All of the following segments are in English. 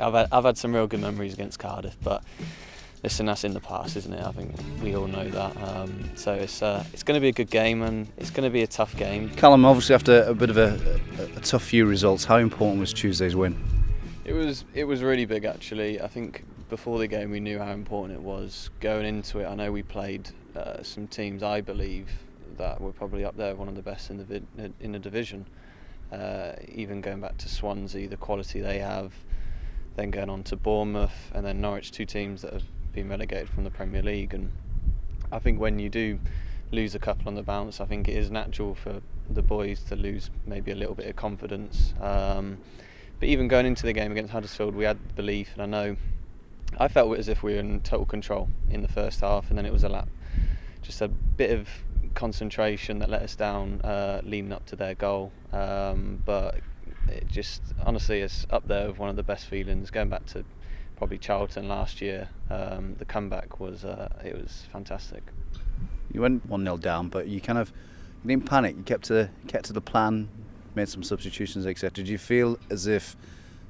I've had some real good memories against Cardiff, but listen, that's in the past, isn't it? I think we all know that. So it's going to be a good game, and it's going to be a tough game. Callum, obviously after a bit of a tough few results, how important was Tuesday's win? It was really big, actually. I think before the game we knew how important it was. Going into it, I know we played some teams, I believe, that were probably up there, one of the best in the division. Even going back to Swansea, the quality they have. Then going on to Bournemouth and then Norwich, two teams that have been relegated from the Premier League. And I think when you do lose a couple on the bounce, I think it is natural for the boys to lose maybe a little bit of confidence. But even going into the game against Huddersfield, we had belief, and I felt as if we were in total control in the first half, and then it was just a bit of concentration that let us down leading up to their goal. But it just, honestly, it's up there with one of the best feelings. Going back to probably Charlton last year, the comeback was fantastic. You went 1-0 down, but you didn't panic. You kept to the plan, made some substitutions, etc. Did you feel as if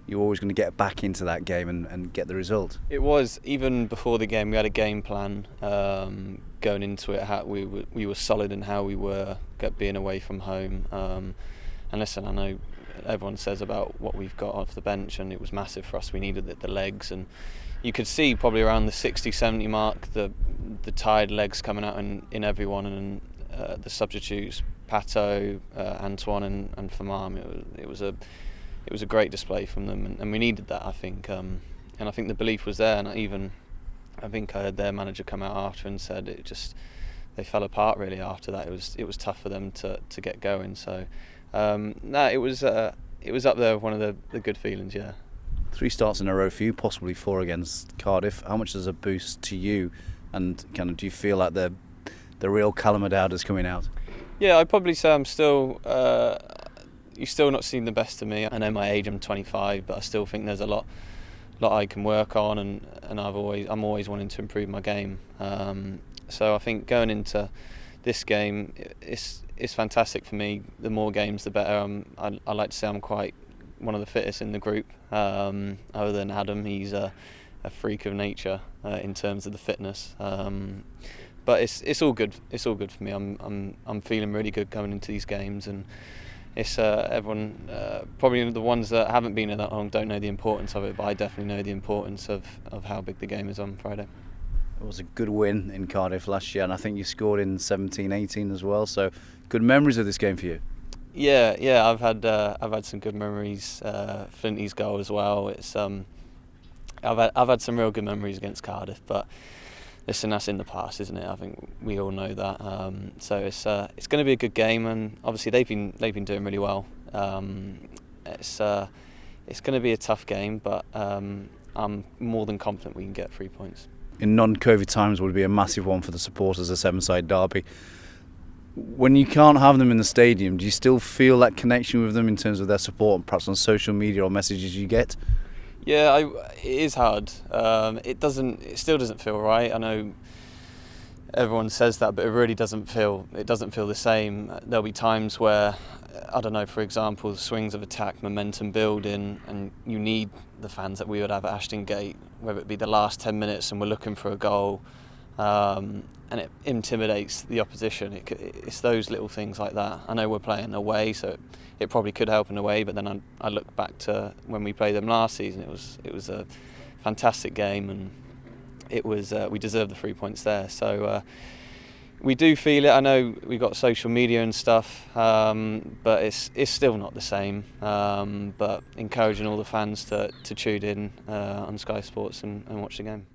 you were always going to get back into that game and get the result? It was, even before the game, we had a game plan going into it. How we were solid in how we were being away from home. And listen, I know everyone says about what we've got off the bench, and it was massive for us. We needed the legs, and you could see probably around the 60-70 mark the tired legs coming out in everyone, and the substitutes, Pato, Antoine and Famam. It was a great display from them, and we needed that, I think. And I think the belief was there, and I think I heard their manager come out after and said they fell apart really after that. It was tough for them to get going. So it was up there with one of the good feelings, yeah. 3 starts in a row for you, possibly 4 against Cardiff. How much does a boost to you, and do you feel like the real Callum O'Dowda's coming out? Yeah, I'd probably say I'm still. You've still not seen the best of me. I know my age, I'm 25, but I still think there's a lot I can work on, and I'm always wanting to improve my game. So I think going into this game, it's fantastic for me. The more games, the better. I like to say I'm quite one of the fittest in the group. Other than Adam, he's a freak of nature in terms of the fitness. But it's all good. It's all good for me. I'm feeling really good going into these games, and it's everyone, probably the ones that haven't been in that long, don't know the importance of it, but I definitely know the importance of how big the game is on Friday. It was a good win in Cardiff last year, and I think you scored in 17-18 as well. So good memories of this game for you. Yeah, I've had some good memories. Flinty's goal as well. It's I've had some real good memories against Cardiff, but listen, that's in the past, isn't it? I think we all know that. So it's going to be a good game, and obviously they've been doing really well. It's going to be a tough game, but I'm more than confident we can get 3 points. In non-COVID times would be a massive one for the supporters of Severnside derby. When you can't have them in the stadium, do you still feel that connection with them in terms of their support, and perhaps on social media or messages you get? Yeah, it is hard. It still doesn't feel right. I know everyone says that, but it really doesn't feel the same. There'll be times where, I don't know, for example, the swings of attack, momentum building, and you need the fans that we would have at Ashton Gate, whether it be the last 10 minutes and we're looking for a goal, and it intimidates the opposition. It's those little things like that. I know we're playing away, so it probably could help in a way, but then I look back to when we played them last season. It was a fantastic game, and we deserved the 3 points there. So we do feel it. I know we've got social media and stuff, but it's still not the same. But encouraging all the fans to tune in on Sky Sports and watch the game.